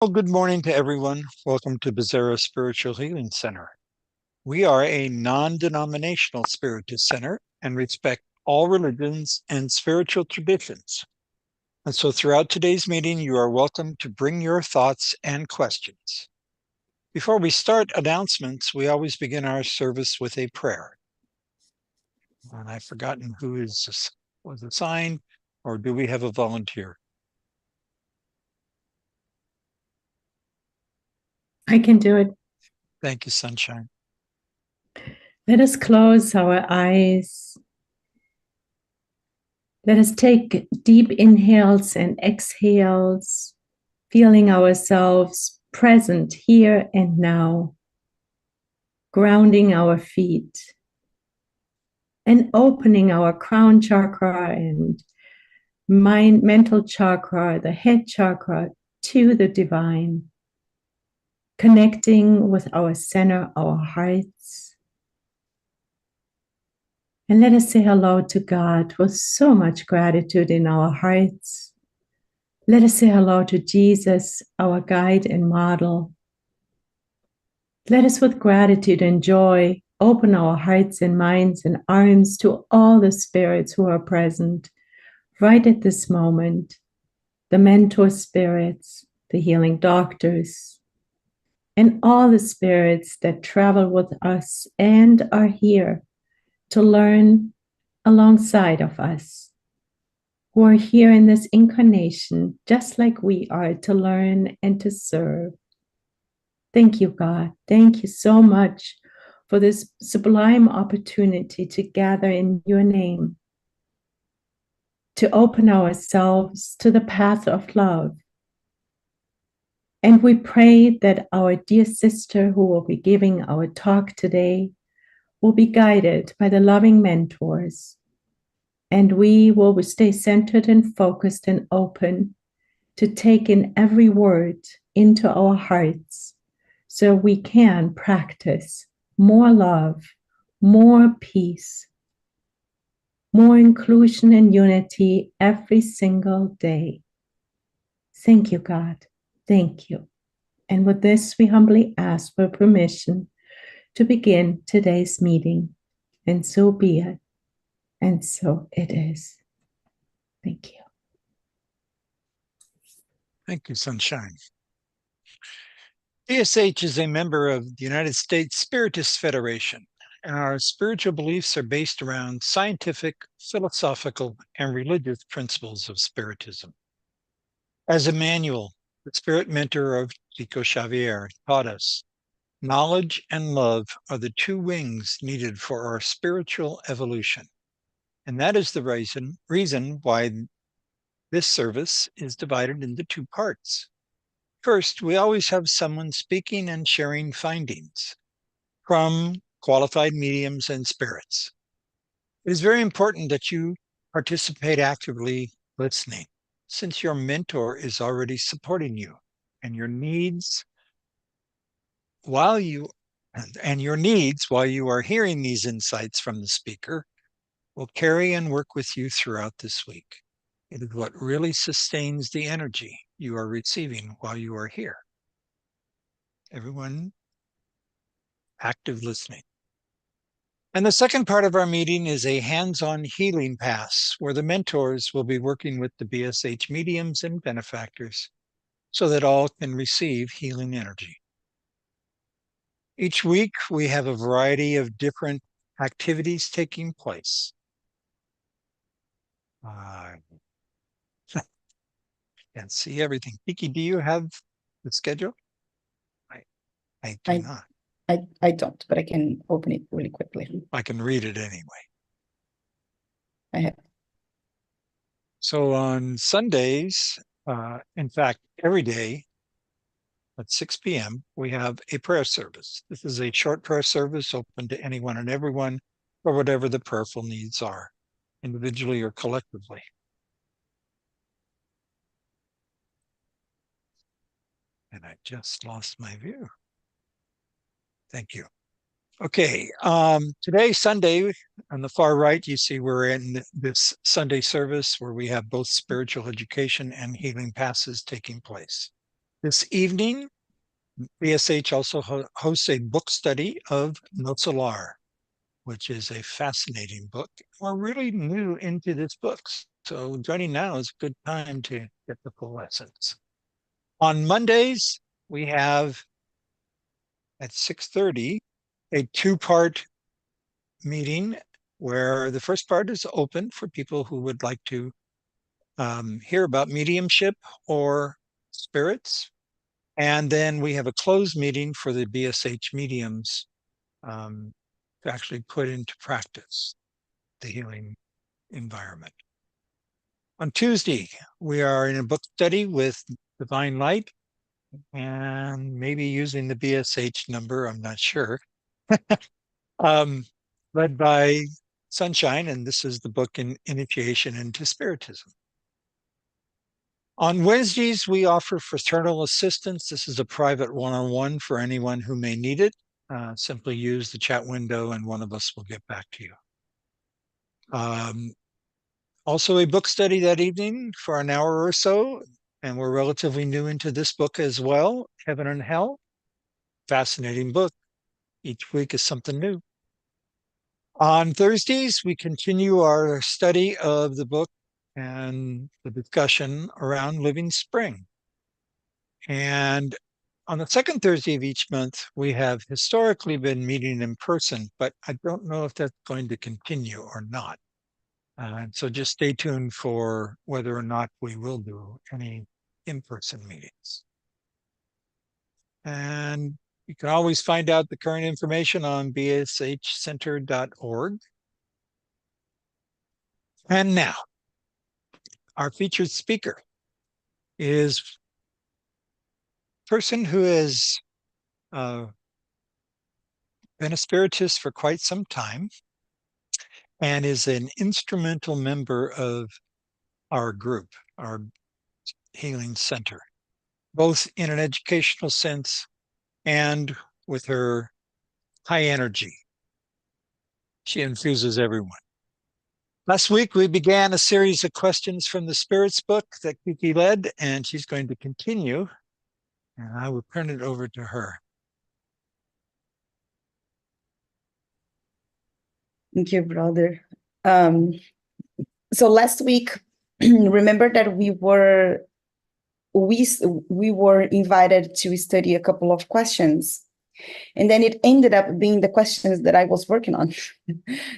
Well, good morning to everyone. Welcome to Bizarro Spiritual Healing Center. We are a non-denominational spiritist center and respect all religions and spiritual traditions. And so throughout today's meeting, you are welcome to bring your thoughts and questions. Before we start announcements, we always begin our service with a prayer. And I've forgotten was assigned, or do we have a volunteer? I can do it. Thank you, Sunshine. Let us close our eyes. Let us take deep inhales and exhales, feeling ourselves present here and now, grounding our feet and opening our crown chakra and mental chakra, the head chakra, to the divine, connecting with our center, our hearts. And let us say hello to God with so much gratitude in our hearts. Let us say hello to Jesus, our guide and model. Let us, with gratitude and joy, open our hearts and minds and arms to all the spirits who are present right at this moment, the mentor spirits, the healing doctors, and all the spirits that travel with us and are here to learn alongside of us, who are here in this incarnation, just like we are, to learn and to serve. Thank you, God. Thank you so much for this sublime opportunity to gather in your name, to open ourselves to the path of love. And we pray that our dear sister who will be giving our talk today will be guided by the loving mentors, and we will stay centered and focused and open to take in every word into our hearts so we can practice more love, more peace, more inclusion and unity every single day. Thank you, God. Thank you. And with this, we humbly ask for permission to begin today's meeting. And so be it. And so it is. Thank you. Thank you, Sunshine. BSH is a member of the United States Spiritist Federation, and our spiritual beliefs are based around scientific, philosophical, and religious principles of Spiritism. As Emmanuel, the spirit mentor of Chico Xavier, taught us, knowledge and love are the two wings needed for our spiritual evolution. And that is the reason why this service is divided into two parts. First, we always have someone speaking and sharing findings from qualified mediums and spirits. It is very important that you participate actively listening, since your mentor is already supporting you and your needs while you are hearing these insights from the speaker will carry and work with you throughout this week. It is what really sustains the energy you are receiving while you are here. Everyone, active listening. And the second part of our meeting is a hands-on healing pass where the mentors will be working with the BSH mediums and benefactors so that all can receive healing energy. Each week, we have a variety of different activities taking place. I can't see everything. Kiki, do you have the schedule? I do I, not. I don't, but I can open it really quickly. I can read it anyway. I have. So on Sundays, in fact, every day at 6 p.m., we have a prayer service. This is a short prayer service open to anyone and everyone for whatever the prayerful needs are, individually or collectively. And I just lost my view. Thank you. Okay, today, Sunday, on the far right, you see we're in this Sunday service where we have both spiritual education and healing passes taking place. This evening, BSH also hosts a book study of No Solar, which is a fascinating book. We're really new into this book, so joining now is a good time to get the full lessons. On Mondays, we have at 6:30 a two-part meeting where the first part is open for people who would like to hear about mediumship or spirits. And then we have a closed meeting for the BSH mediums to actually put into practice the healing environment. On Tuesday, we are in a book study with Divine Light and maybe using the BSH number, I'm not sure, led by Sunshine, and this is the book in Initiation into Spiritism. On Wednesdays, we offer fraternal assistance. This is a private one-on-one for anyone who may need it. Simply use the chat window and one of us will get back to you. Also a book study that evening for an hour or so, and we're relatively new into this book as well, Heaven and Hell. Fascinating book. Each week is something new. On Thursdays, we continue our study of the book and the discussion around Living Spring. And on the second Thursday of each month, we have historically been meeting in person, but I don't know if that's going to continue or not. So just stay tuned for whether or not we will do any in-person meetings. And you can always find out the current information on bshcenter.org. And now, our featured speaker is a person who has been a spiritist for quite some time and is an instrumental member of our group, our healing center, both in an educational sense and with her high energy. She infuses everyone. Last week, we began a series of questions from the Spirits book that Kiki led, and she's going to continue, and I will turn it over to her. Thank you, brother. So last week, remember that we were invited to study a couple of questions, and then it ended up being the questions that I was working on.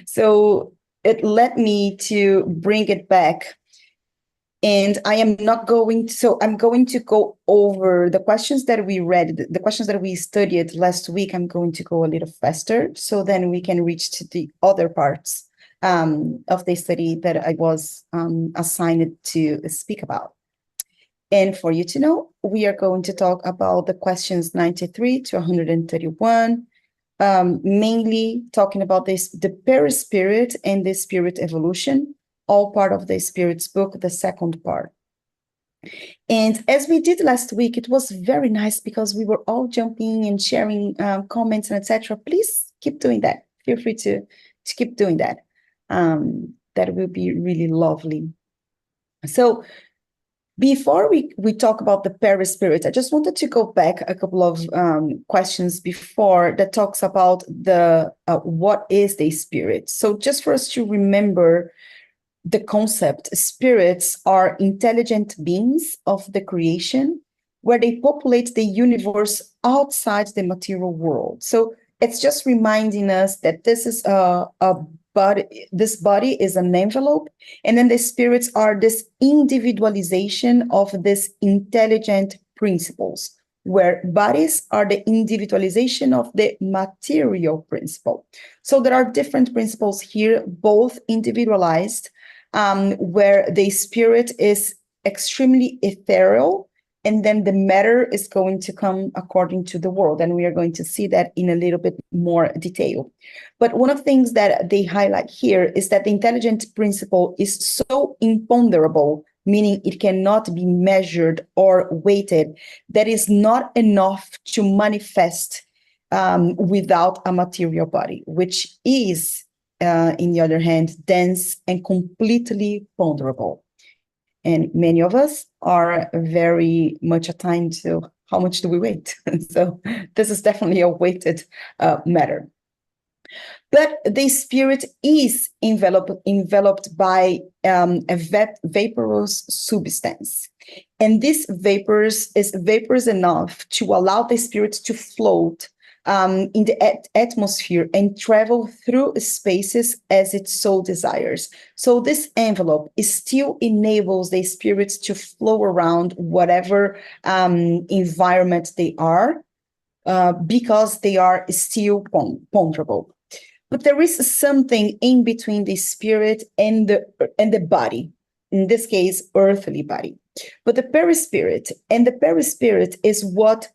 So it led me to bring it back. And I'm going to go over the questions that we read, the questions that we studied last week. I'm going to go a little faster so then we can reach to the other parts of the study that I was assigned to speak about. And for you to know, we are going to talk about the questions 93 to 131, mainly talking about the perispirit and the spirit evolution, all part of the Spirit's book, the second part. And as we did last week, it was very nice because we were all jumping and sharing comments and etc. Please keep doing that. Feel free to keep doing that. That will be really lovely. So before we talk about the perispirit, I just wanted to go back a couple of questions before that talks about the what is the spirit. So just for us to remember the concept, spirits are intelligent beings of the creation where they populate the universe outside the material world. So it's just reminding us that this is a body, this body is an envelope, and then the spirits are this individualization of this intelligent principles, where bodies are the individualization of the material principle. So there are different principles here, both individualized, where the spirit is extremely ethereal, and then the matter is going to come according to the world. And we are going to see that in a little bit more detail. But one of the things that they highlight here is that the intelligent principle is so imponderable, meaning it cannot be measured or weighted, that is not enough to manifest without a material body, which is, in the other hand, dense and completely ponderable. And many of us are very much attuned to how much do we wait. So this is definitely a weighted matter. But the spirit is enveloped by a vaporous substance. And this vapors is vapors enough to allow the spirit to float in the atmosphere and travel through spaces as it so desires. So this envelope still enables the spirits to flow around whatever environment they are, because they are still ponderable. But there is something in between the spirit and the body, in this case, earthly body. But the perispirit, and the perispirit is what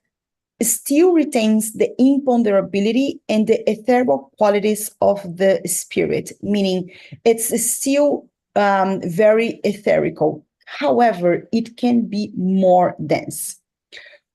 still retains the imponderability and the ethereal qualities of the spirit, meaning it's still very etherical. However, it can be more dense.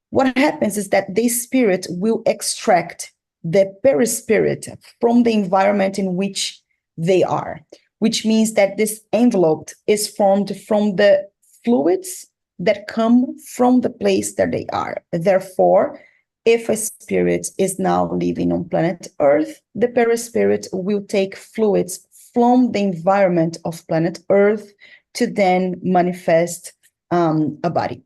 What happens is that the spirit will extract the perispirit from the environment in which they are, which means that this envelope is formed from the fluids that come from the place that they are. Therefore, if a spirit is now living on planet Earth, the perispirit will take fluids from the environment of planet Earth to then manifest a body.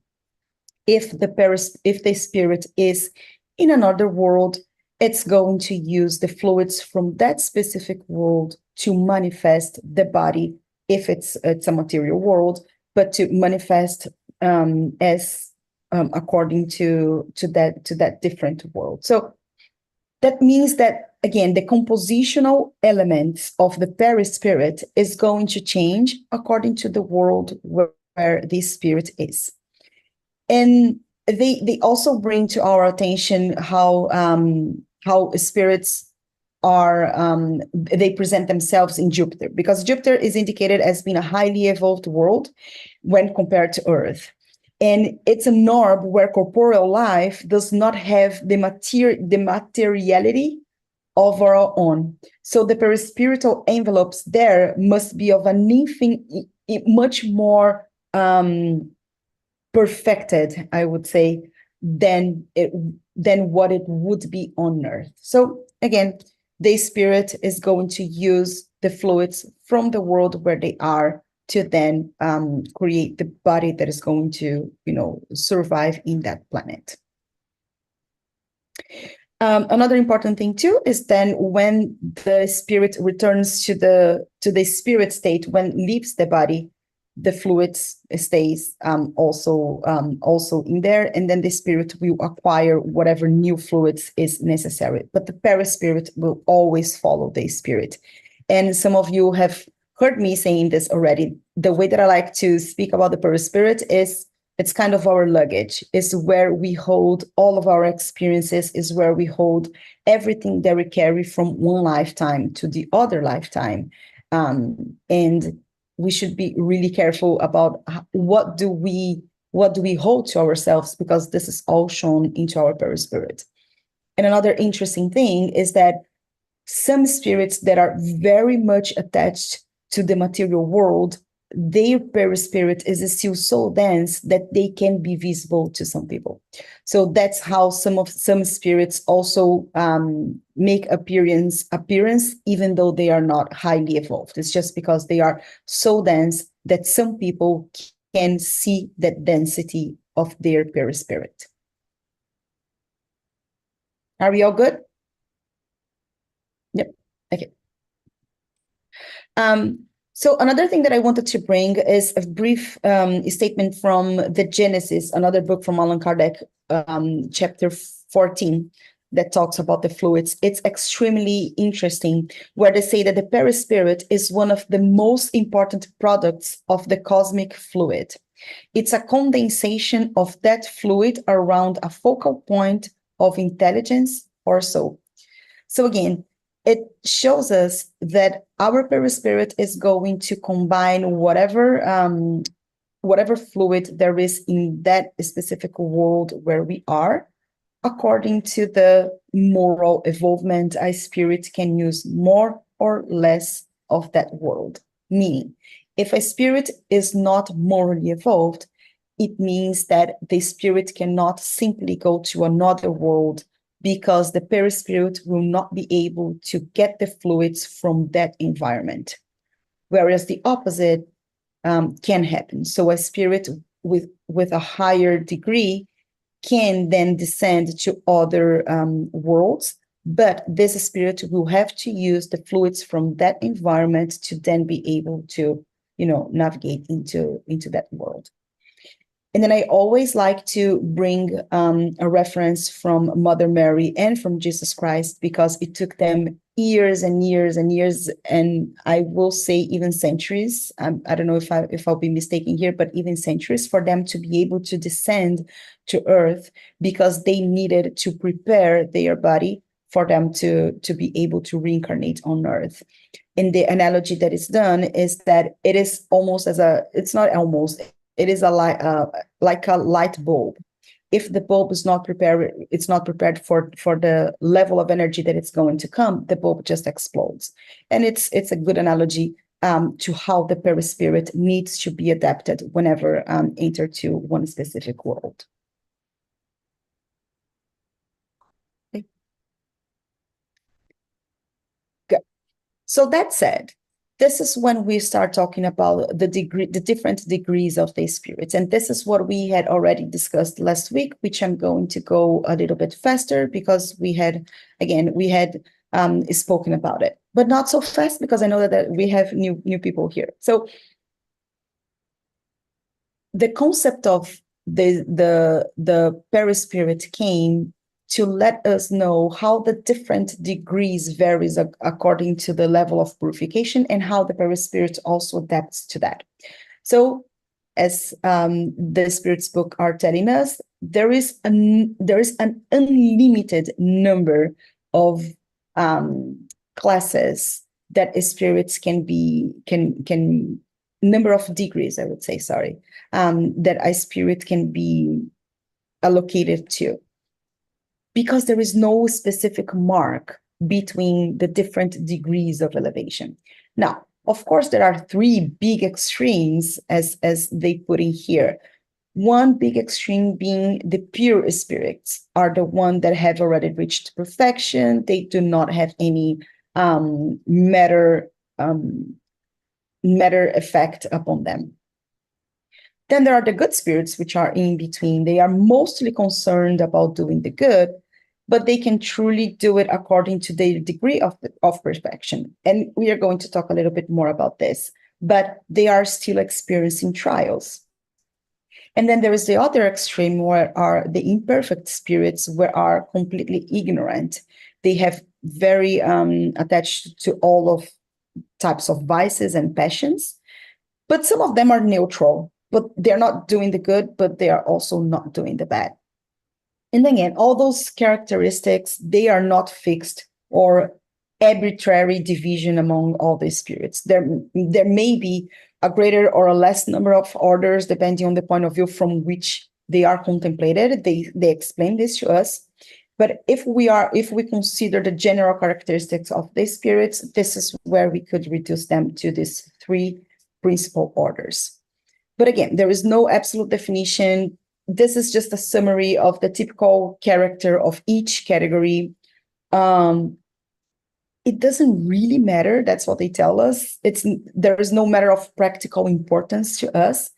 If the spirit is in another world, it's going to use the fluids from that specific world to manifest the body, if it's a material world, but to manifest as according to that different world. So that means that, again, the compositional elements of the perispirit is going to change according to the world where this spirit is. And they also bring to our attention how spirits are they present themselves in Jupiter, because Jupiter is indicated as being a highly evolved world when compared to Earth. And it's an orb where corporeal life does not have the materiality of our own. So the perispiritual envelopes there must be of an much more perfected, I would say, than what it would be on Earth. So again, the spirit is going to use the fluids from the world where they are to then create the body that is going to, survive in that planet. Another important thing too is then when the spirit returns to the spirit state, when leaves the body, the fluids stays also in there, and then the spirit will acquire whatever new fluids is necessary. But the perispirit will always follow the spirit. And some of you have heard me saying this already. The way that I like to speak about the perispirit is it's kind of our luggage. It's where we hold all of our experiences, is where we hold everything that we carry from one lifetime to the other lifetime. And we should be really careful about what do we hold to ourselves, because this is all shown into our perispirit. And another interesting thing is that some spirits that are very much attached to the material world, their perispirit is still so dense that they can be visible to some people. So that's how some spirits also make appearance, even though they are not highly evolved. It's just because they are so dense that some people can see that density of their perispirit. Are we all good? Yep. Okay. So another thing that I wanted to bring is a brief statement from the Genesis, another book from Allan Kardec, chapter 14, that talks about the fluids. It's extremely interesting, where they say that the perispirit is one of the most important products of the cosmic fluid. It's a condensation of that fluid around a focal point of intelligence or soul. So again, it shows us that our perispirit is going to combine whatever fluid there is in that specific world where we are, according to the moral evolvement. A spirit can use more or less of that world. Meaning, If a spirit is not morally evolved, it means that the spirit cannot simply go to another world because the perispirit will not be able to get the fluids from that environment. Whereas the opposite can happen. So a spirit with a higher degree can then descend to other worlds, but this spirit will have to use the fluids from that environment to then be able to, navigate into that world. And then I always like to bring a reference from Mother Mary and from Jesus Christ, because it took them years and years and years, and I will say even centuries. I don't know if I'll be mistaken here, but even centuries for them to be able to descend to Earth, because they needed to prepare their body for them to be able to reincarnate on Earth. And the analogy that is done is that it is almost it's not almost, it is like a light bulb. If the bulb is not prepared, it's not prepared for the level of energy that it's going to come, the bulb just explodes. And it's a good analogy to how the perispirit needs to be adapted whenever enter to one specific world. Okay. Good. So that said, this is when we start talking about the different degrees of the spirits. And this is what we had already discussed last week, which I'm going to go a little bit faster because we had spoken about it, but not so fast because I know that we have new people here. So the concept of the perispirit came to let us know how the different degrees varies according to the level of purification, and how the perispirit also adapts to that. So as the spirits book are telling us, there is an unlimited number of classes that spirits can number of degrees, I would say, that a spirit can be allocated to, because there is no specific mark between the different degrees of elevation. Now, of course, there are three big extremes as they put in here. One big extreme being the pure spirits are the ones that have already reached perfection. They do not have any matter effect upon them. Then there are the good spirits, which are in between. They are mostly concerned about doing the good, but they can truly do it according to their degree of perfection. And we are going to talk a little bit more about this, but they are still experiencing trials. And then there is the other extreme, where are the imperfect spirits, where are completely ignorant. They have very attached to all of types of vices and passions, but some of them are neutral, but they're not doing the good, but they are also not doing the bad. And again, all those characteristics, they are not fixed or arbitrary division among all the spirits. There may be a greater or a less number of orders, depending on the point of view from which they are contemplated. They explain this to us. But if we consider the general characteristics of the spirits, this is where we could reduce them to these three principal orders. But again, there is no absolute definition. This is just a summary of the typical character of each category. It doesn't really matter. That's what they tell us. There is no matter of practical importance to us.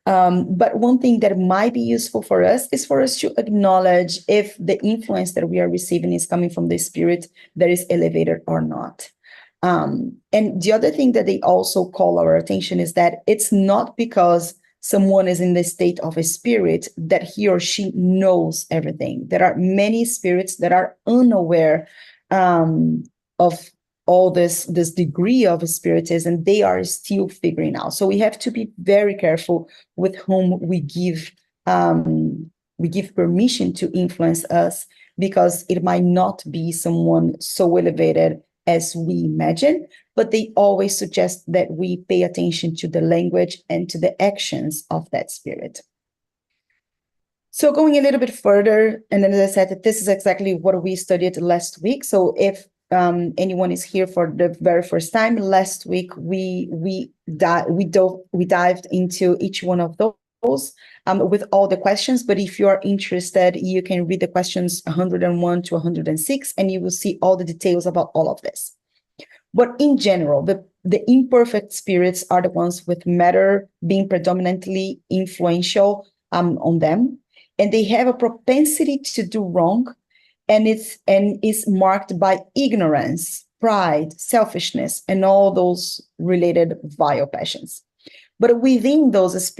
But one thing that might be useful for us is for us to acknowledge if the influence that we are receiving is coming from the spirit that is elevated or not. And the other thing that they also call our attention is that it's not because someone is in the state of a spirit that he or she knows everything. There are many spirits that are unaware of all this degree of spiritism. They are still figuring out. So we have to be very careful with whom we give permission to influence us, because it might not be someone so elevated as we imagine, but they always suggest that we pay attention to the language and to the actions of that spirit. So going a little bit further, and then as I said, that this is exactly what we studied last week. So if anyone is here for the very first time, last week we dived into each one of those with all the questions. But if you are interested, you can read the questions 101 to 106, and you will see all the details about all of this. But in general, the imperfect spirits are the ones with matter being predominantly influential on them, and they have a propensity to do wrong, and is marked by ignorance, pride, selfishness, and all those related vile passions. But within those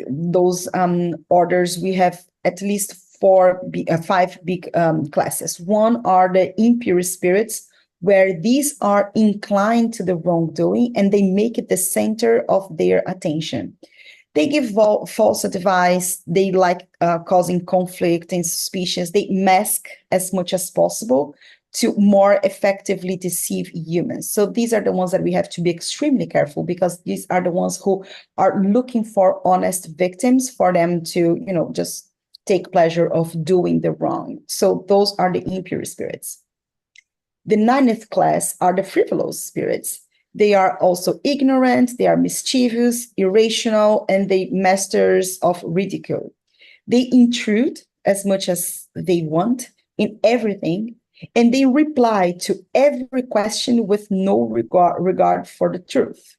orders, we have at least five big classes. One are the impure spirits, where these are inclined to the wrongdoing and they make it the center of their attention. They give false advice. They like causing conflict and suspicions. They mask as much as possible to more effectively deceive humans. So these are the ones that we have to be extremely careful, because these are the ones who are looking for honest victims for them to, just take pleasure of doing the wrong. So those are the impure spirits. The ninth class are the frivolous spirits. They are also ignorant, they are mischievous, irrational, and they masters of ridicule. They intrude as much as they want in everything, and they reply to every question with no regard for the truth.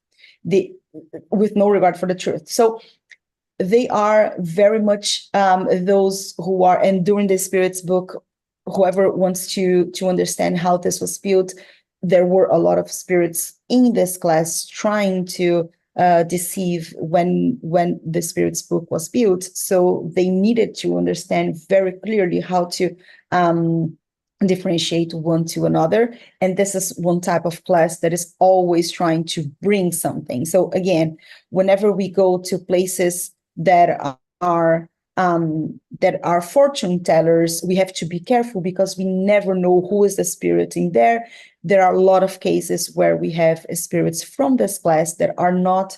With no regard for the truth. So they are very much those who are, and during the Spirits book, whoever wants to understand how this was built, there were a lot of spirits in this class trying to deceive when the Spirits book was built. So they needed to understand very clearly how to differentiate one to another. And this is one type of class that is always trying to bring something. So again, whenever we go to places that are fortune tellers, we have to be careful, because we never know who is the spirit in there. There are a lot of cases where we have spirits from this class that are not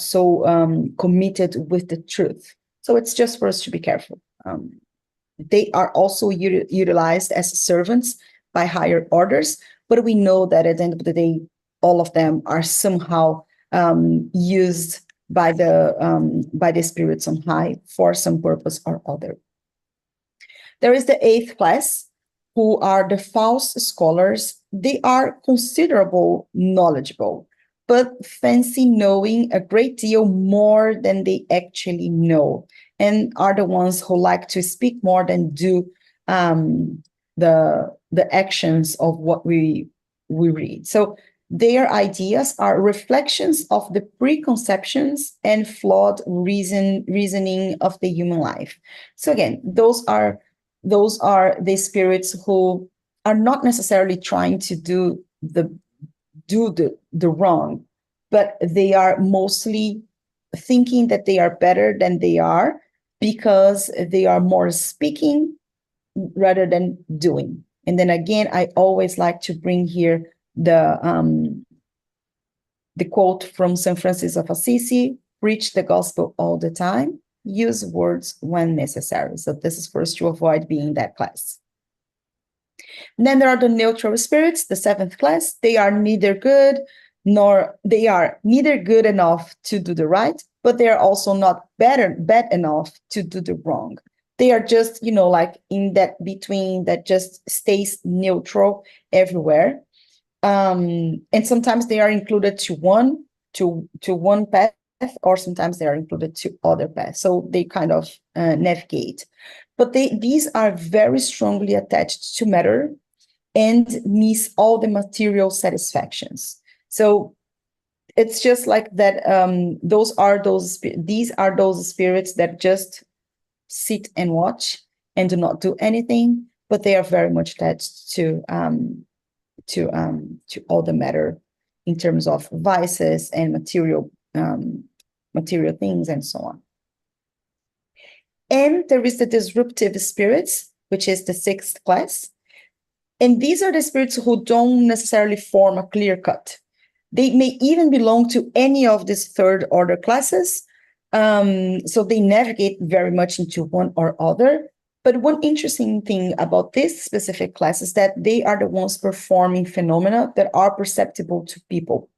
so committed with the truth. So it's just for us to be careful. They are also utilized as servants by higher orders, but we know that at the end of the day, all of them are somehow used by the spirits on high for some purpose or other. There is the eighth class, who are the false scholars. They are considerable knowledgeable, but fancy knowing a great deal more than they actually know, and are the ones who like to speak more than do the actions of what we read. So their ideas are reflections of the preconceptions and flawed reasoning of the human life. So again, those are the spirits who are not necessarily trying to do the wrong, but they are mostly thinking that they are better than they are, because they are more speaking rather than doing. And then again, I always like to bring here the quote from St. Francis of Assisi: preach the gospel all the time, use words when necessary. So this is for us to avoid being that class. And then there are the neutral spirits, the seventh class. They are neither good enough to do the right, but they are also not bad enough to do the wrong. They are just, like in that between, that just stays neutral everywhere. And sometimes they are included to one path, or sometimes they are included to other paths. So they kind of navigate. But these are very strongly attached to matter and miss all the material satisfactions. So it's just like that. These are those spirits that just sit and watch and do not do anything, but they are very much attached to all the matter in terms of vices and material things and so on. And there is the disruptive spirits, which is the sixth class. And these are the spirits who don't necessarily form a clear cut. They may even belong to any of these third order classes. So they navigate very much into one or other. But one interesting thing about this specific class is that they are the ones performing phenomena that are perceptible to people.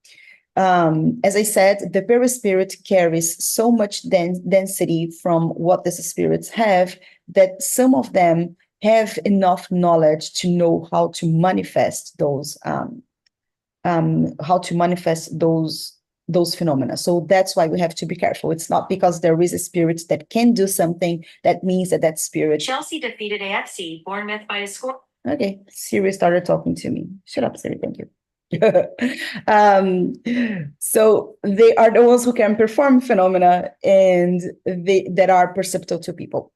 As I said, the perispirit carries so much density from what these spirits have that some of them have enough knowledge to know how to manifest those phenomena. So that's why we have to be careful. It's not because there is a spirit that can do something that means that spirit. Chelsea defeated AFC Bournemouth by a score. Okay, Siri started talking to me. Shut up, Siri. Thank you. So they are the ones who can perform phenomena and that are perceptible to people.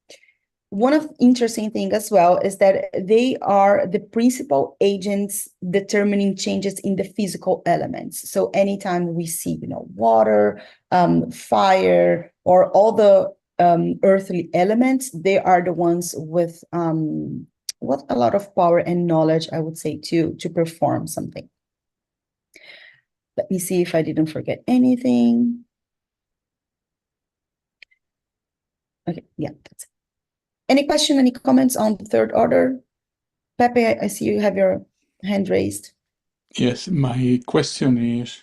One of the interesting thing as well is that they are the principal agents determining changes in the physical elements. So anytime we see, water, fire, or all the earthly elements, they are the ones with what a lot of power and knowledge, I would say, to perform something. Let me see if I didn't forget anything. Okay, yeah, that's it. Any question, any comments on the third order? Pepe, I see you have your hand raised. Yes, my question is,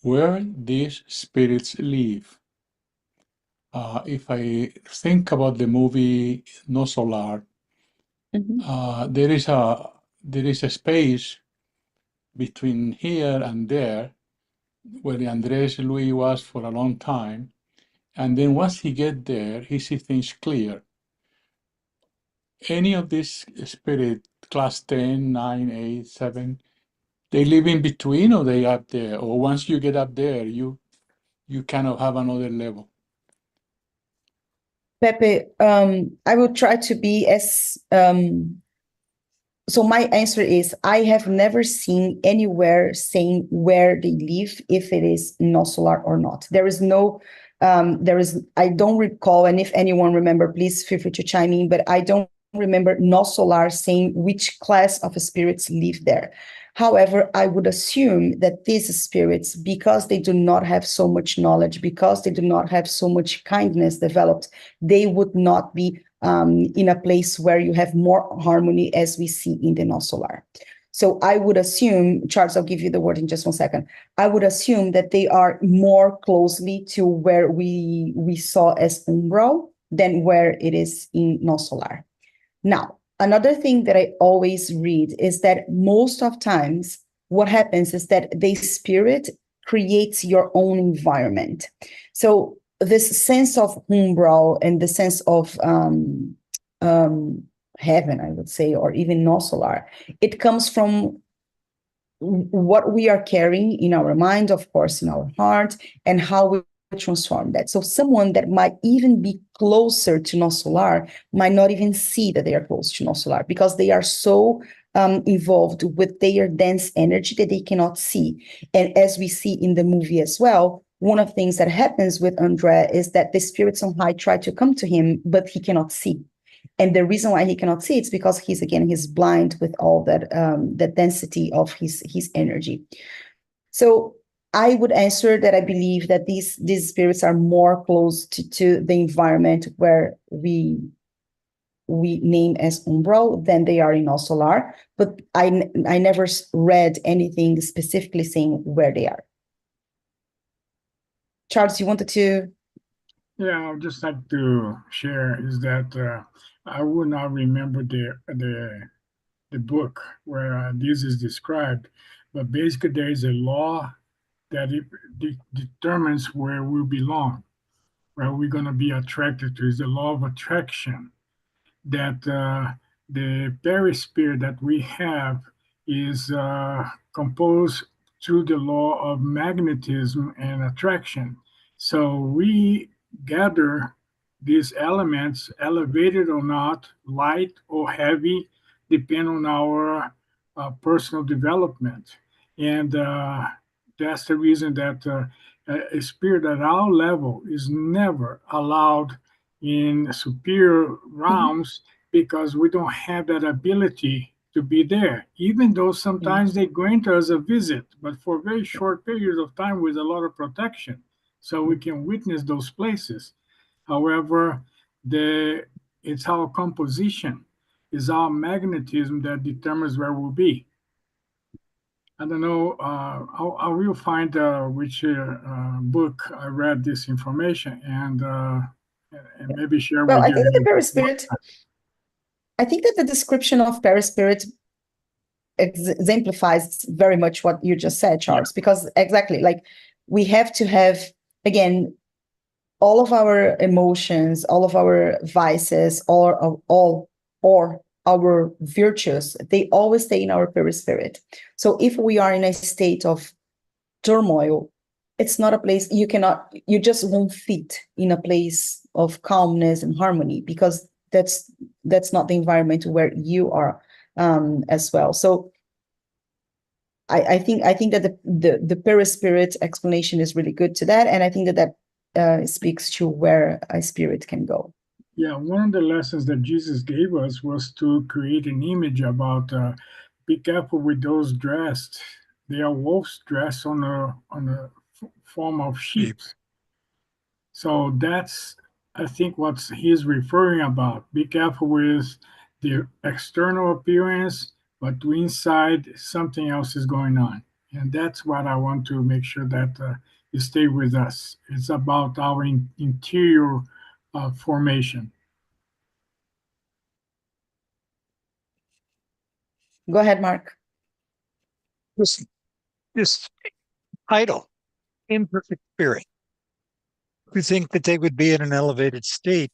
where these spirits live? If I think about the movie No Solar, there is a space between here and there where Andres Luis was for a long time, and then once he get there, he sees things clear. Any of these spirit, class 10, 9, 8, 7, they live in between, or they up there, or once you get up there, you kind of have another level. Pepe, I will try to be as so my answer is I have never seen anywhere saying where they live, if it is no solar or not. There is no, I don't recall, and if anyone remember, please feel free to chime in, but I don't remember no solar saying which class of spirits live there. However, I would assume that these spirits, because they do not have so much knowledge, because they do not have so much kindness developed, they would not be in a place where you have more harmony, as we see in the non-solar. So I would assume, Charles, I'll give you the word in just one second. I would assume that they are more closely to where we saw as umbral than where it is in non-solar. Now, another thing that I always read is that most of times what happens is that the spirit creates your own environment. So this sense of umbral and the sense of heaven, I would say, or even no solar, it comes from what we are carrying in our mind, of course, in our heart, and how we transform that. So someone that might even be closer to no solar might not even see that they are close to no solar, because they are so involved with their dense energy that they cannot see. And as we see in the movie as well, one of the things that happens with Andrea is that the spirits on high try to come to him, but he cannot see. And the reason why he cannot see it's because he's blind with all that that density of his energy. So I would answer that I believe that these spirits are more close to the environment where we name as umbral than they are in all solar. But I never read anything specifically saying where they are. Charles, you wanted to? Yeah, I would just like to share is that I would not remember the book where this is described, but basically there is a law that it determines where we belong, where we're going to be attracted to. Is the law of attraction, that the perisphere that we have is composed through the law of magnetism and attraction. So we gather these elements, elevated or not, light or heavy, depend on our personal development. And that's the reason that a spirit at our level is never allowed in superior realms, because we don't have that ability to be there, even though sometimes they grant us a visit, but for very short periods of time with a lot of protection, so we can witness those places. However, the It's our composition, it's our magnetism that determines where we'll be. I don't know. I will find which book I read this information and maybe share Well, with I you. think that the perispirit, I think that the description of perispirit exemplifies very much what you just said, Charles, because exactly, like, we have to have, again, all of our emotions, all of our vices, or our virtues, they always stay in our perispirit. So if we are in a state of turmoil, it's not a place you just won't fit in a place of calmness and harmony, because that's not the environment where you are as well. So I think that the perispirit explanation is really good to that, and I think that speaks to where a spirit can go. Yeah, one of the lessons that Jesus gave us was to create an image about be careful with those dressed. They are wolves dressed on a form of sheep. So that's, I think, what he's referring about. Be careful with the external appearance, but inside something else is going on. And that's what I want to make sure that you stay with us. It's about our interior formation. Go ahead, Mark. This title, imperfect spirit, you think that they would be in an elevated state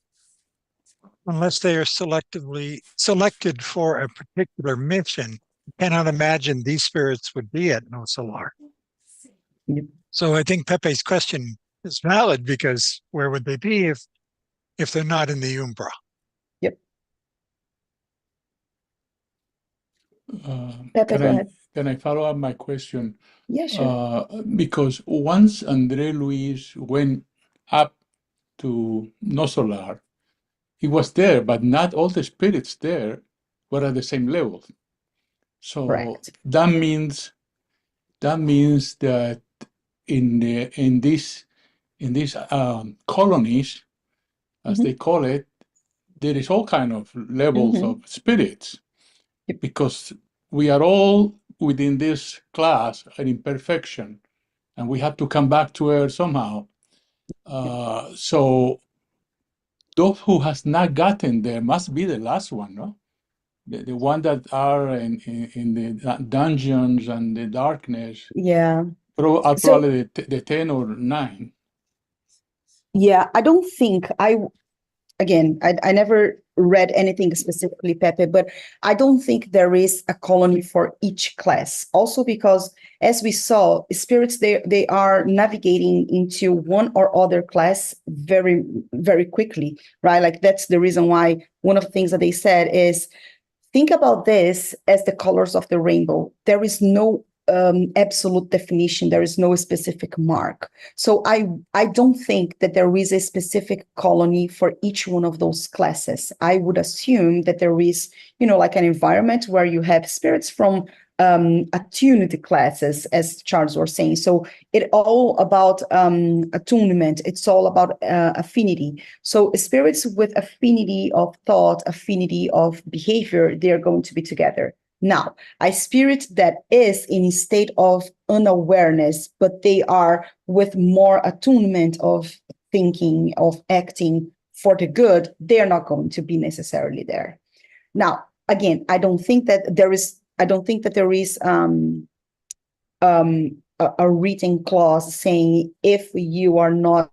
unless they are selectively selected for a particular mission. You cannot imagine these spirits would be at No Solar. Yep. So I think Pepe's question is valid, because where would they be if they're not in the Umbra? Yep. Pepe, go ahead. Can I follow up my question? Yeah, sure. Because once Andre Luis went up to No Solar, he was there, but not all the spirits there were at the same level. So Correct. that means that in these colonies, as they call it, there is all kind of levels of spirits, Yep. because we are all within this class an imperfection, and we have to come back to Earth somehow. So those who has not gotten there must be the last one, no? The one that are in the dungeons and the darkness Yeah. are So probably the 10 or 9. yeah, I don't think I never read anything specifically, Pepe, but I don't think there is a colony for each class. Also because, as we saw, spirits, they are navigating into one or other class very, very quickly, right? Like, that's the reason why one of the things that they said is, think about this as the colors of the rainbow. There is no absolute definition. There is no specific mark. So I don't think that there is a specific colony for each one of those classes. I would assume that there is, like, an environment where you have spirits from attuned classes, as Charles was saying. So it's all about attunement. It's all about affinity. So spirits with affinity of thought, affinity of behavior, they're going to be together. Now, a spirit that is in a state of unawareness, but they are with more attunement of thinking, of acting for the good, they're not going to be necessarily there. Now, again, I don't think that there is a written clause saying, if you are not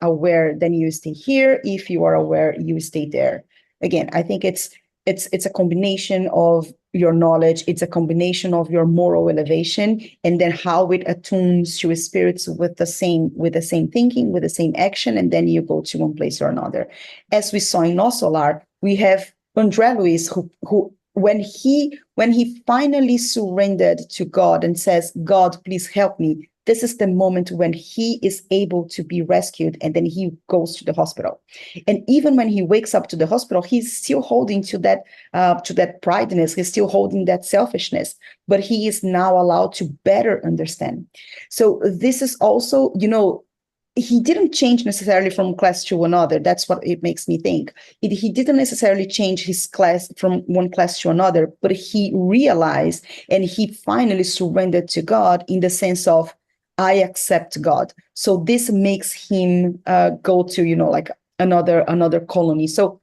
aware, then you stay here. If you are aware, you stay there. Again, I think it's a combination of your knowledge. It's a combination of your moral elevation, and then how it attunes to spirits with the same thinking, with the same action, and then you go to one place or another. As we saw in No Solar, we have Andre Luis, who when he finally surrendered to God and says, God, please help me, this is the moment when he is able to be rescued, and then he goes to the hospital. And even when he wakes up to the hospital, he's still holding to that prideness. He's still holding that selfishness, but he is now allowed to better understand. So this is also, he didn't change necessarily from class to another. That's what it makes me think. He didn't necessarily change his class from one class to another, but he realized and he finally surrendered to God in the sense of, I accept God. So this makes him go to, like another colony. So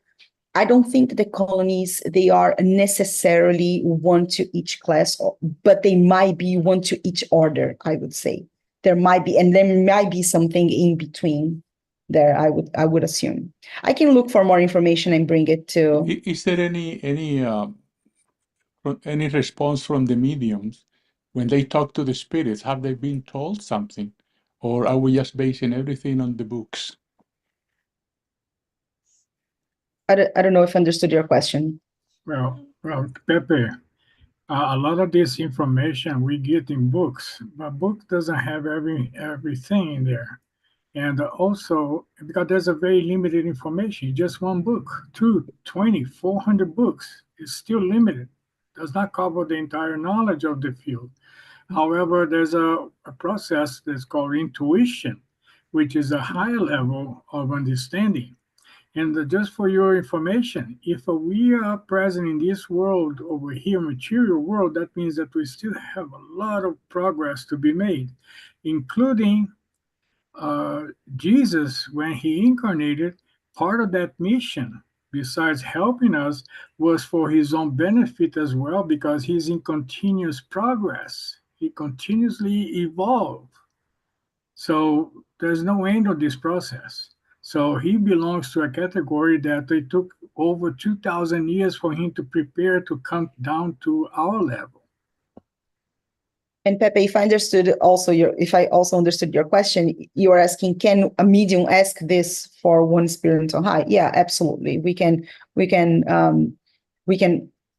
I don't think the colonies, they are necessarily one to each class, but they might be one to each order, I would say. There might be something in between there, I would assume. I can look for more information and bring it to. Is there any response from the mediums when they talk to the spirits? Have they been told something, or are we just basing everything on the books? I don't know if I understood your question. Well, Pepe, a lot of this information we get in books, but book doesn't have everything in there. And also, because there's a very limited information, just one book, 20, 400 books is still limited, does not cover the entire knowledge of the field. However, there's a process that's called intuition, which is a higher level of understanding. And just for your information, if we are present in this world over here, material world, that means that we still have a lot of progress to be made, including Jesus, when he incarnated, part of that mission, besides helping us, was for his own benefit as well, because he's in continuous progress. He continuously evolves. So there's no end of this process. So he belongs to a category that it took over 2,000 years for him to prepare to come down to our level. And Pepe, if I also understood your question, you are asking, can a medium ask this for one spirit on high? Yeah, absolutely. We can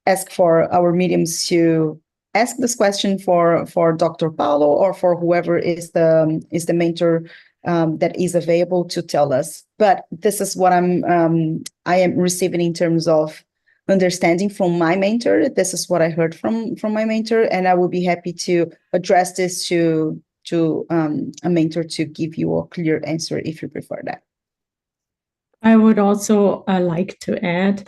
ask for our mediums to ask this question for Dr. Paulo or for whoever is the mentor that is available to tell us. But this is what I am receiving in terms of understanding from my mentor. This is what I heard from my mentor, and I will be happy to address this to a mentor to give you a clear answer if you prefer that. I would also like to add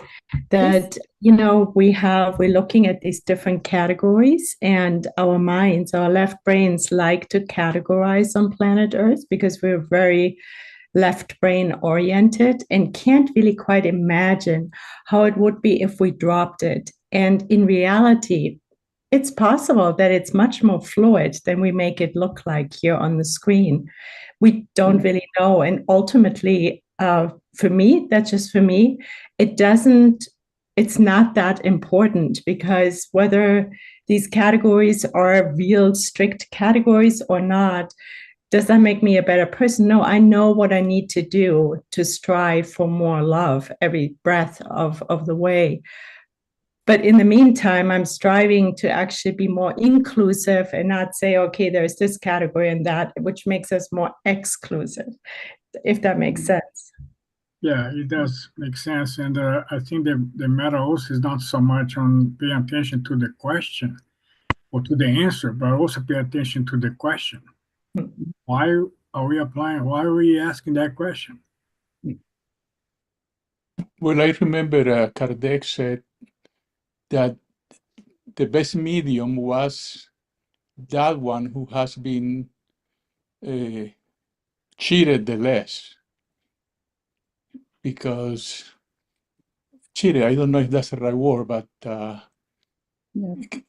that, we're looking at these different categories, and our minds, our left brains like to categorize on planet Earth because we're very left brain oriented and can't really quite imagine how it would be if we dropped it. And in reality, it's possible that it's much more fluid than we make it look like here on the screen. We don't really know. And ultimately, for me, that's just for me, it's not that important, because whether these categories are real strict categories or not, does that make me a better person? No, I know what I need to do to strive for more love every breath of the way. But in the meantime, I'm striving to actually be more inclusive and not say, okay, there's this category and that, which makes us more exclusive, if that makes sense. Yeah, it does make sense. And I think the matter also is not so much on paying attention to the question or to the answer, but also pay attention to the question. Why are we applying? Why are we asking that question? Well, I remember Kardec said that the best medium was that one who has been cheated the less. Because cheated, I don't know if that's the right word, but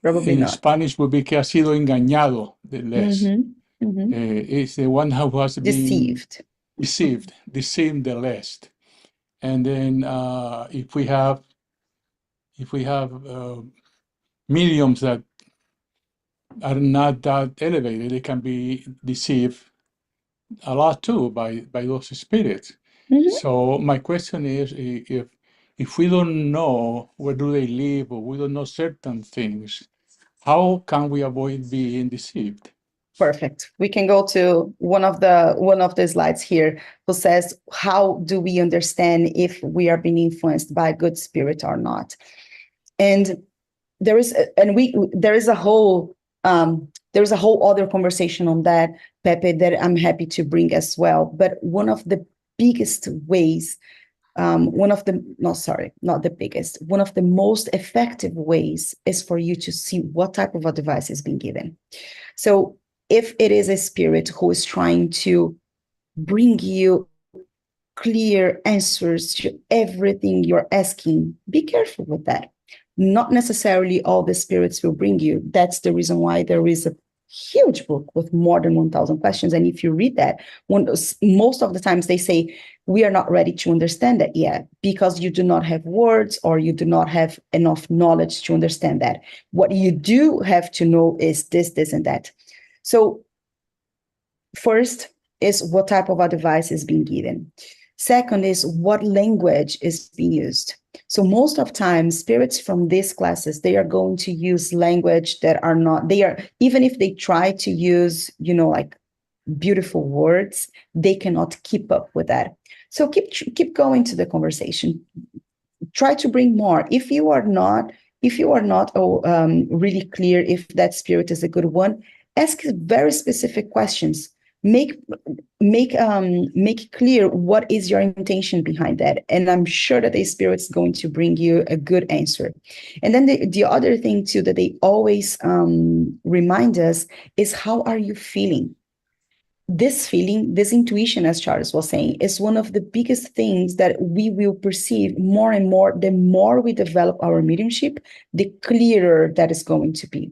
Probably in not. Spanish would be que ha sido engañado the less. It's the one who has been deceived the less. And then if we have mediums that are not that elevated, they can be deceived a lot too by those spirits. So my question is, if we don't know where do they live, or we don't know certain things, how can we avoid being deceived? Perfect. We can go to one of the slides here, who says, how do we understand if we are being influenced by a good spirit or not? And there is a whole there's a whole other conversation on that, Pepe, that I'm happy to bring as well. But one of the biggest ways, one of the most effective ways is for you to see what type of advice is being given. So if it is a spirit who is trying to bring you clear answers to everything you're asking, be careful with that. Not necessarily all the spirits will bring you. That's the reason why there is a huge book with more than 1,000 questions. And if you read that, most of the times they say, we are not ready to understand that yet because you do not have words or you do not have enough knowledge to understand that. What you do have to know is this, this, and that. So first is what type of advice is being given. Second is what language is being used. So most of times, spirits from these classes, they are going to use language that are not, they are, even if they try to use, like beautiful words, they cannot keep up with that. So keep going to the conversation. Try to bring more. If you are not really clear if that spirit is a good one, ask very specific questions. Make clear what is your intention behind that, and I'm sure that the spirit's going to bring you a good answer. And then the other thing too that they always remind us is, how are you feeling? This feeling, this intuition, as Charles was saying, is one of the biggest things that we will perceive more and more. The more we develop our mediumship, the clearer that is going to be.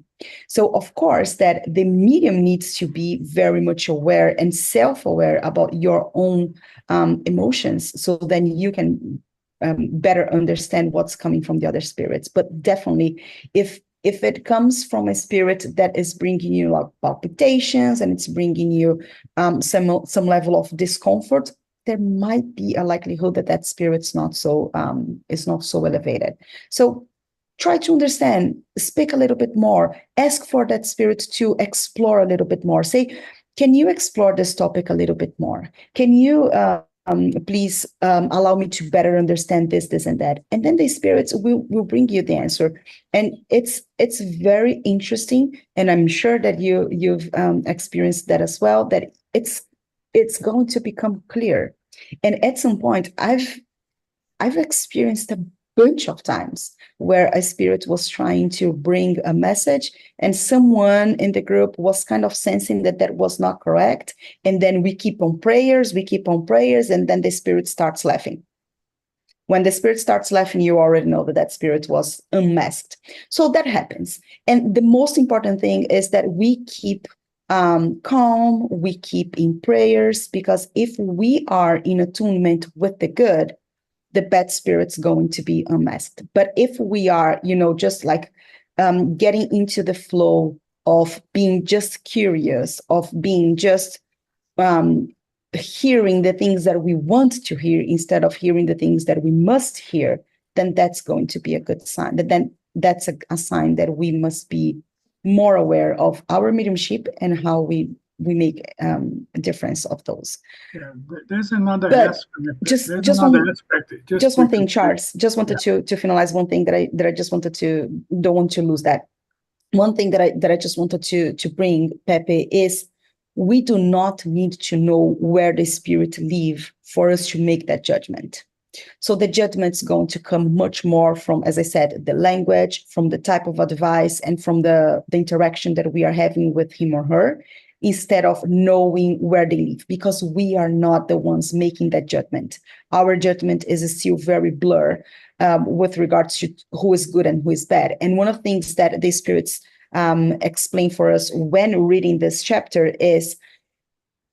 So, of course, that the medium needs to be very much aware and self-aware about your own emotions, so then you can better understand what's coming from the other spirits. But definitely, if it comes from a spirit that is bringing you like palpitations and it's bringing you some level of discomfort, there might be a likelihood that that spirit's not so is not so elevated. So try to understand, speak a little bit more, ask for that spirit to explore a little bit more. Say, can you explore this topic a little bit more? Can you please allow me to better understand this, this, and that? And then the spirits will bring you the answer. And it's very interesting. And I'm sure that you've experienced that as well, that it's going to become clear. And at some point, I've experienced a bunch of times where a spirit was trying to bring a message and someone in the group was kind of sensing that that was not correct. And then we keep on prayers, and then the spirit starts laughing. When the spirit starts laughing, you already know that that spirit was unmasked. So that happens. And the most important thing is that we keep calm, we keep in prayers, because if we are in attunement with the good, the bad spirit's going to be unmasked. But if we are, just like getting into the flow of being just curious, of being just hearing the things that we want to hear instead of hearing the things that we must hear, then that's going to be a good sign. Then that's a sign that we must be more aware of our mediumship and how we make a difference of those. Yeah, there's another But aspect. just Another aspect. Just one thing, quickly. Charles. Just wanted to finalize one thing that I just wanted to, don't want to lose that. One thing that I just wanted to bring, Pepe, is we do not need to know where the spirit live for us to make that judgment. So the judgment's going to come much more from, as I said, the language, from the type of advice, and from the interaction that we are having with him or her, instead of knowing where they live, because we are not the ones making that judgment. Our judgment is still very blurred with regards to who is good and who is bad. And one of the things that the spirits explain for us when reading this chapter is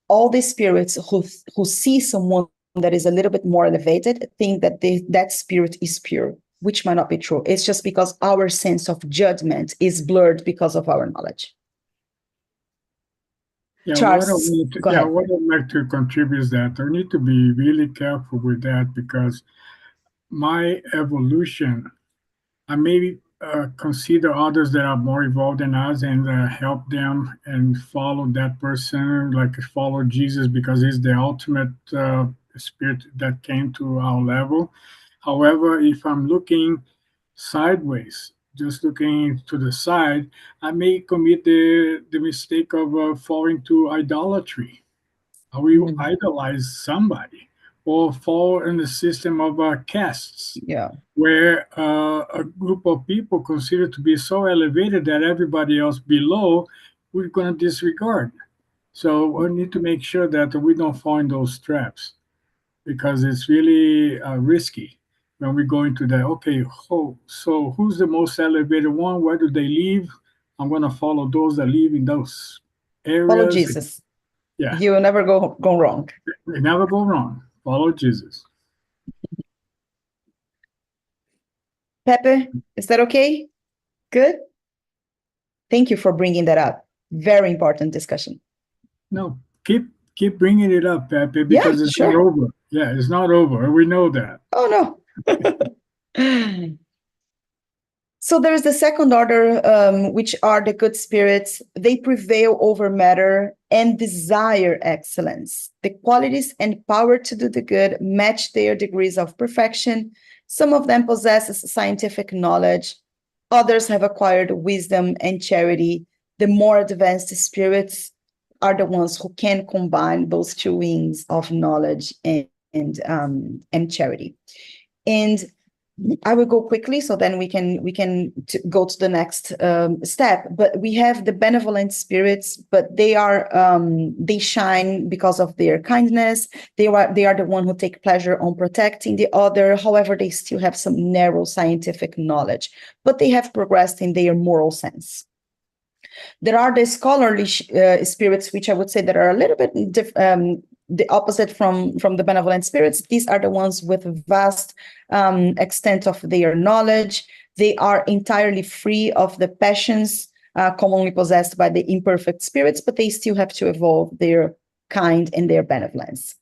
all the spirits who see someone that is a little bit more elevated think that that spirit is pure, which might not be true. It's just because our sense of judgment is blurred because of our knowledge. Yeah, Charles, what I'd like to contribute is that I need to be really careful with that, because my evolution, I maybe consider others that are more evolved than us and help them and follow that person, like follow Jesus, because he's the ultimate spirit that came to our level. However, if I'm looking sideways, just looking to the side, I may commit the mistake of falling to idolatry. I will Mhm. idolize somebody or fall in the system of castes, Yeah. where a group of people considered to be so elevated that everybody else below we're going to disregard. So we need to make sure that we don't fall in those traps because it's really risky when we go into that. Okay, so who's the most elevated one? Where do they live? I'm going to follow those that live in those Follow areas. Jesus. Yeah, You will never go wrong. they never go wrong. Follow Jesus. Pepe, is that okay? Good. Thank you for bringing that up. Very important discussion. No, keep bringing it up, Pepe, Yeah, because it's not sure. over. Yeah, it's not over. We know that. Oh, no. So there's the second order, which are the good spirits. They prevail over matter and desire excellence. The qualities and power to do the good match their degrees of perfection. Some of them possess scientific knowledge. Others have acquired wisdom and charity. The more advanced spirits are the ones who can combine those two wings of knowledge and charity. And I will go quickly, so then we can go to the next step. But we have the benevolent spirits, but they shine because of their kindness. They are the one who take pleasure on protecting the other. However, they still have some narrow scientific knowledge, but they have progressed in their moral sense. There are the scholarly spirits, which I would say that are a little bit the opposite from the benevolent spirits. These are the ones with vast extent of their knowledge. They are entirely free of the passions commonly possessed by the imperfect spirits, but they still have to evolve their kind and their benevolence.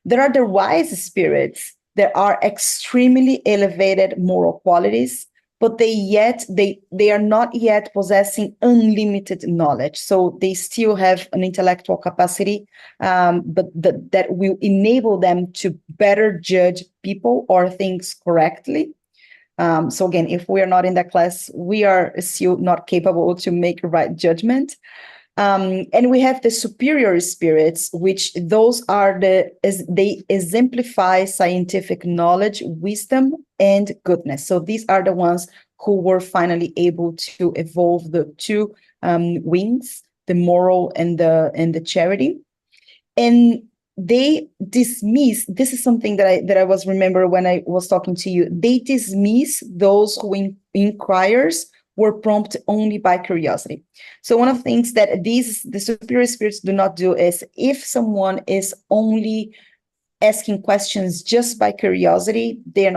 There are the wise spirits that are extremely elevated moral qualities, but they are not yet possessing unlimited knowledge. So they still have an intellectual capacity, but that will enable them to better judge people or things correctly. So again, if we are not in that class, we are still not capable to make a right judgment. And we have the superior spirits, which they exemplify scientific knowledge, wisdom, and goodness. So these are the ones who were finally able to evolve the two wings, the moral and the charity. And they dismiss, this is something that I was remember when I was talking to you, they dismiss those who inquires were prompted only by curiosity. So one of the things that the superior spirits do not do is, if someone is only asking questions just by curiosity, they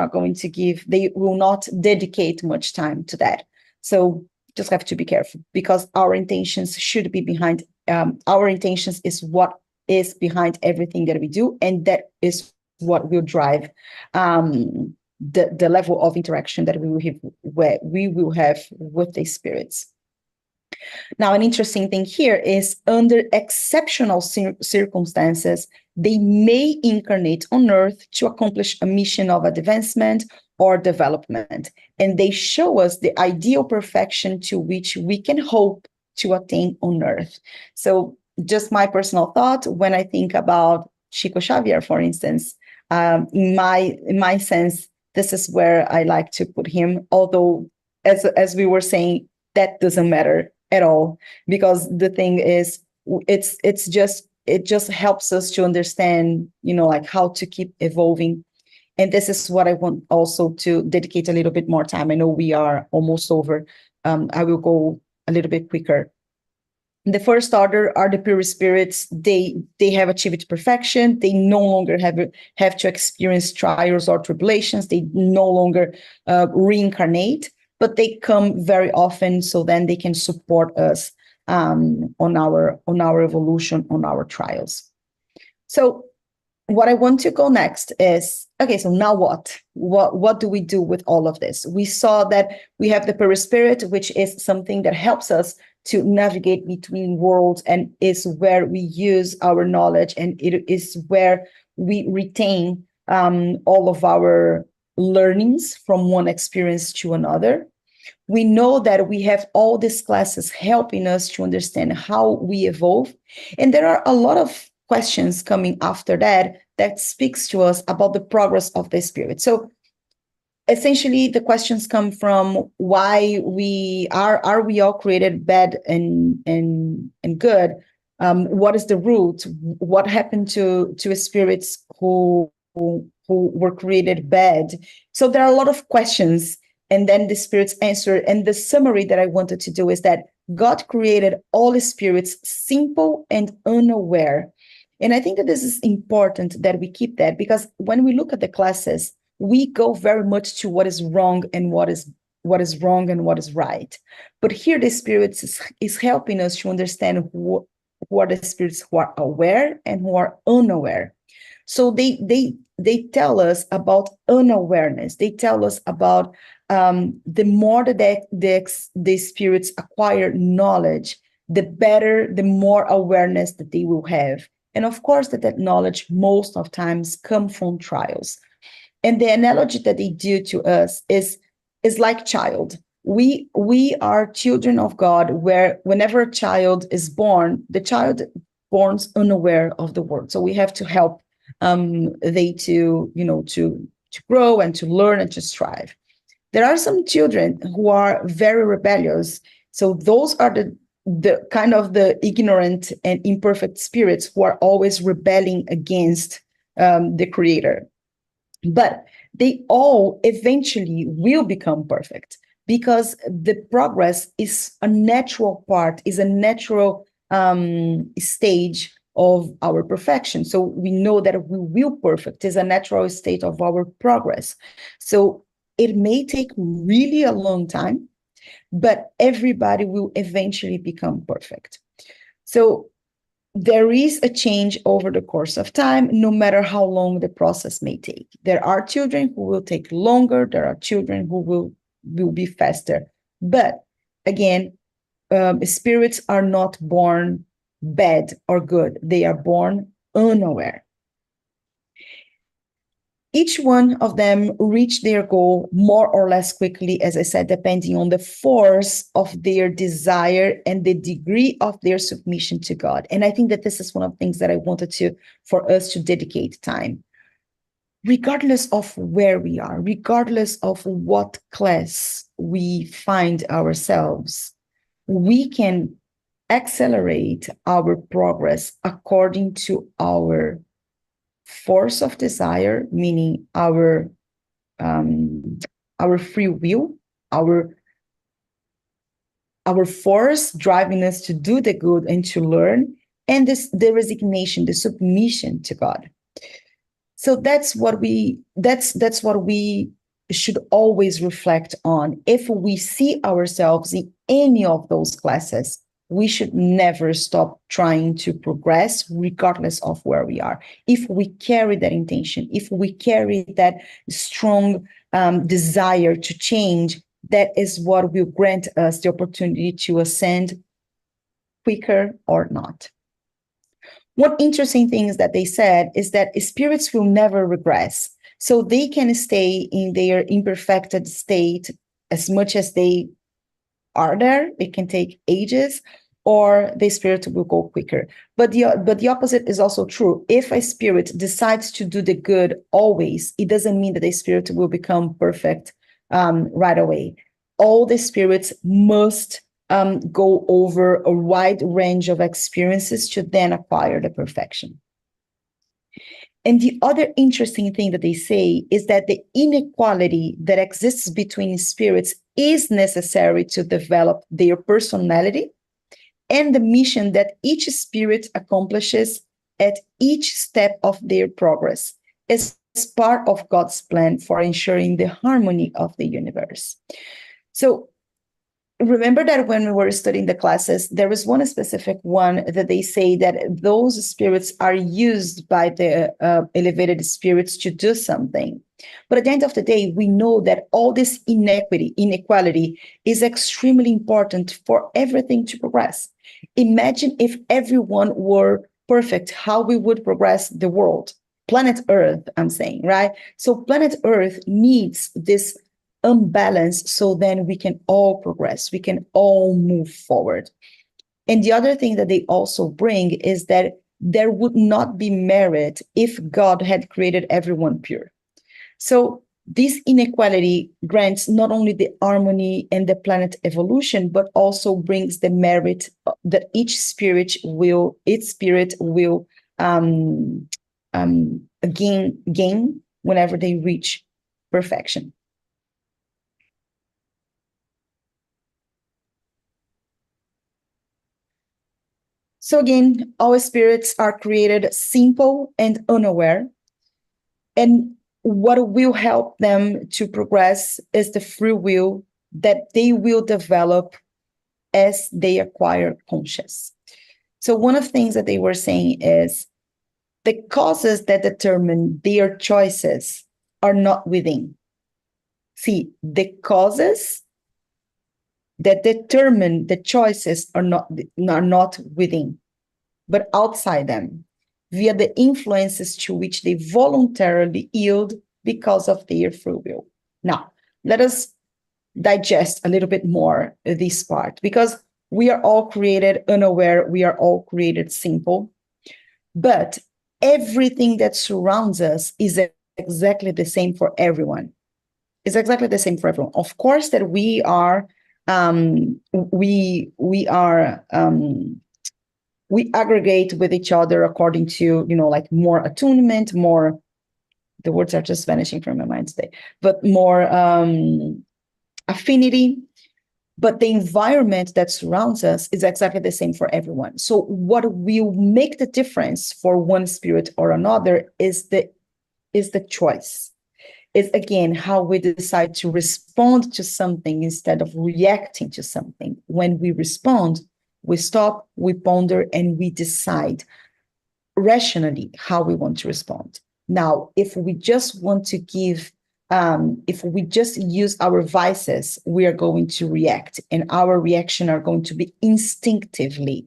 will not dedicate much time to that. So just have to be careful, because our intentions should be behind, our intentions is what is behind everything that we do, and that is what will drive the level of interaction that we will have with the spirits. Now, an interesting thing here is, under exceptional circumstances, they may incarnate on Earth to accomplish a mission of advancement or development, and they show us the ideal perfection to which we can hope to attain on Earth. So just my personal thought, when I think about Chico Xavier, for instance, in my sense, this is where I like to put him, although as we were saying, that doesn't matter at all, because the thing is, it just helps us to understand, like how to keep evolving. And this is what I want also to dedicate a little bit more time. I know we are almost over. I will go a little bit quicker. The first order are the pure spirits. They have achieved perfection. They no longer have to experience trials or tribulations. They no longer reincarnate, but they come very often, so then they can support us on our evolution, on our trials. So what I want to go next is, okay, so now what? What do we do with all of this? We saw that we have the pure spirit, which is something that helps us to navigate between worlds, and is where we use our knowledge, and it is where we retain all of our learnings from one experience to another. We know that we have all these classes helping us to understand how we evolve. And there are a lot of questions coming after that that speaks to us about the progress of the spirit. So essentially the questions come from why we are we all created bad and good. What is the root? What happened to spirits who were created bad? So there are a lot of questions, and then the spirits answer. And the summary that I wanted to do is that God created all the spirits simple and unaware. And I think that this is important that we keep that, because when we look at the classes, we go very much to what is wrong and what is wrong and what is right. But here the spirits is helping us to understand who are the spirits who are aware and who are unaware. So they tell us about unawareness. They tell us about the more that the spirits acquire knowledge, the better, the more awareness that they will have. And of course, that knowledge most of times come from trials. And the analogy that they do to us is like child. We are children of God, where whenever a child is born, the child born's unaware of the world. So we have to help they to grow and to learn and to strive. There are some children who are very rebellious. So those are the kind of the ignorant and imperfect spirits who are always rebelling against the Creator. But they all eventually will become perfect, because the progress is a natural part, is a natural stage of our perfection. So we know that we will perfect is a natural state of our progress. So it may take really a long time, but everybody will eventually become perfect. So there is a change over the course of time, no matter how long the process may take. There are children who will take longer. There are children who will be faster. But again, spirits are not born bad or good. They are born unaware. Each one of them reach their goal more or less quickly, as I said, depending on the force of their desire and the degree of their submission to God. And I think that this is one of the things that I wanted for us to dedicate time. Regardless of where we are, regardless of what class we find ourselves, we can accelerate our progress according to our force of desire, meaning our free will, our force driving us to do the good and to learn, and the resignation, the submission to God. So that's what we should always reflect on. If we see ourselves in any of those classes, we should never stop trying to progress, regardless of where we are. If we carry that intention, if we carry that strong desire to change, that is what will grant us the opportunity to ascend quicker or not. One interesting thing is that they said is that spirits will never regress. So they can stay in their imperfected state as much as they are there. It can take ages, or the spirit will go quicker. But the opposite is also true. If a spirit decides to do the good always, it doesn't mean that the spirit will become perfect right away. All the spirits must go over a wide range of experiences to then acquire the perfection. And the other interesting thing that they say is that the inequality that exists between spirits is necessary to develop their personality and the mission that each spirit accomplishes at each step of their progress is part of God's plan for ensuring the harmony of the universe. So remember that when we were studying the classes, there was one specific one that they say that those spirits are used by the elevated spirits to do something. But at the end of the day, we know that all this inequality is extremely important for everything to progress. Imagine if everyone were perfect, how we would progress the world. Planet Earth, I'm saying, right? So planet Earth needs this unbalanced, so then we can all progress, we can all move forward. And the other thing that they also bring is that there would not be merit if God had created everyone pure. So this inequality grants not only the harmony and the planet evolution, but also brings the merit that its spirit will gain whenever they reach perfection. So again, our spirits are created simple and unaware. And what will help them to progress is the free will that they will develop as they acquire conscious. So one of the things that they were saying is the causes that determine their choices are not within. See, the causes that determine the choices are not within, but outside them, via the influences to which they voluntarily yield because of their free will. Now, let us digest a little bit more this part, because we are all created unaware, we are all created simple, but everything that surrounds us is exactly the same for everyone. It's exactly the same for everyone. Of course, that we aggregate with each other according to, like more attunement, more, the words are just vanishing from my mind today, but more affinity. But the environment that surrounds us is exactly the same for everyone. So what will make the difference for one spirit or another is the choice. It's again how we decide to respond to something instead of reacting to something. When we respond, we stop, we ponder, and we decide rationally how we want to respond. Now, if we just want to if we just use our vices, we are going to react, and our reaction are going to be instinctively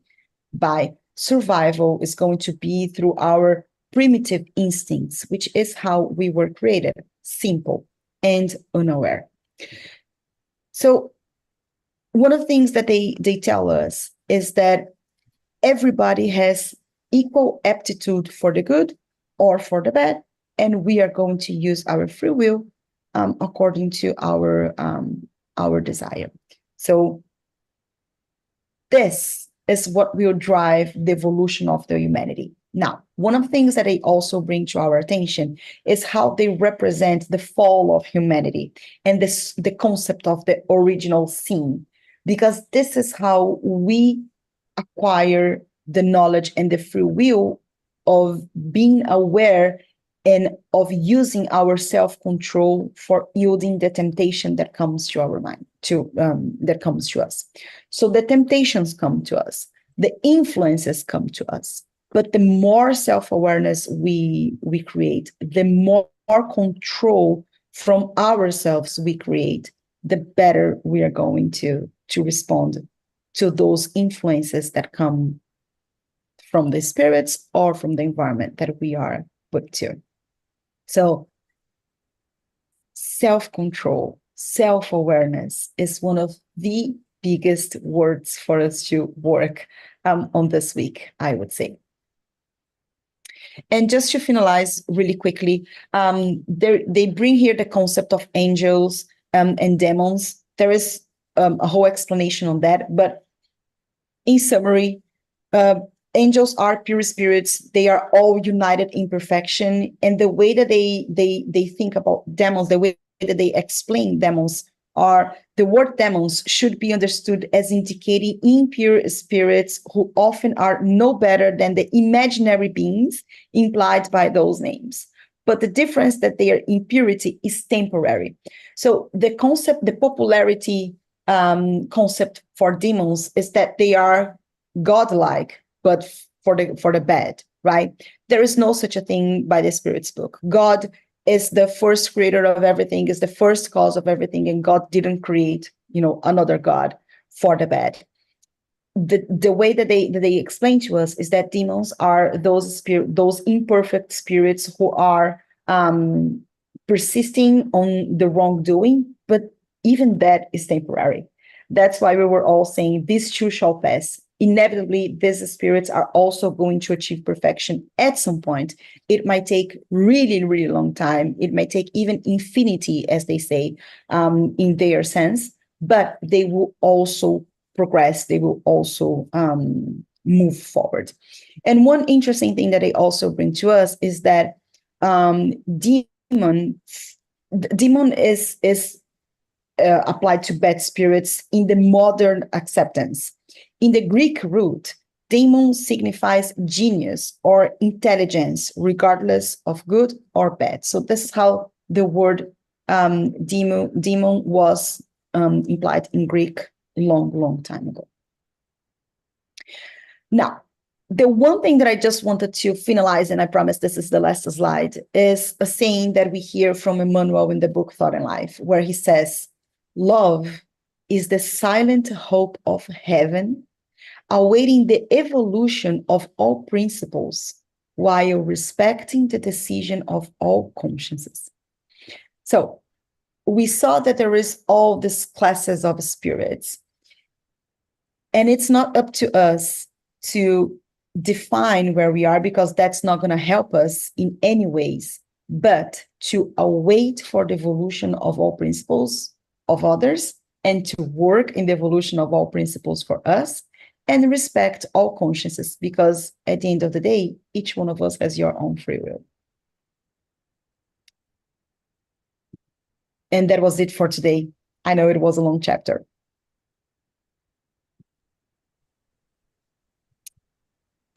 by survival. Is going to be through our primitive instincts, which is how we were created, simple and unaware. So one of the things that they tell us is that everybody has equal aptitude for the good or for the bad, and we are going to use our free will according to our desire. So this is what will drive the evolution of the humanity. Now, one of the things that they also bring to our attention is how they represent the fall of humanity and the concept of the original sin, because this is how we acquire the knowledge and the free will of being aware and of using our self-control for yielding the temptation that comes to our mind, that comes to us. So the temptations come to us, the influences come to us, but the more self-awareness we create, the more control from ourselves we create, the better we are going to respond to those influences that come from the spirits or from the environment that we are put to. So self-control, self-awareness is one of the biggest words for us to work on this week, I would say. And just to finalize really quickly, they bring here the concept of angels and demons. There is a whole explanation on that, but in summary, angels are pure spirits. They are all united in perfection. And the way that they think about demons, the way that they explain demons, are the word demons should be understood as indicating impure spirits who often are no better than the imaginary beings implied by those names. But the difference that their impurity is temporary. So the concept, the popularity concept for demons is that they are godlike, but for the bad, right? There is no such a thing by the Spirit's book. God is the first creator of everything, is the first cause of everything, and God didn't create, another God for the bad. The way that they explain to us is that demons are those imperfect spirits who are persisting on the wrongdoing but even that is temporary. That's why we were all saying this too shall pass. Inevitably, these spirits are also going to achieve perfection at some point. It might take really, really long time. It might take even infinity, as they say, in their sense, but they will also progress. They will also move forward. And one interesting thing that they also bring to us is that demon is applied to bad spirits in the modern acceptance. In the Greek root, demon signifies genius or intelligence, regardless of good or bad. So this is how the word demon was implied in Greek long time ago. Now, the one thing that I just wanted to finalize, and I promise this is the last slide, is a saying that we hear from Emmanuel in the book Thought and Life, where he says, love is the silent hope of heaven, awaiting the evolution of all principles while respecting the decision of all consciences. So we saw that there is all these classes of spirits, and it's not up to us to define where we are, because that's not going to help us in any ways, but to await for the evolution of all principles of others, and to work in the evolution of all principles for us, and respect all consciences, because at the end of the day, each one of us has your own free will. And that was it for today. I know it was a long chapter.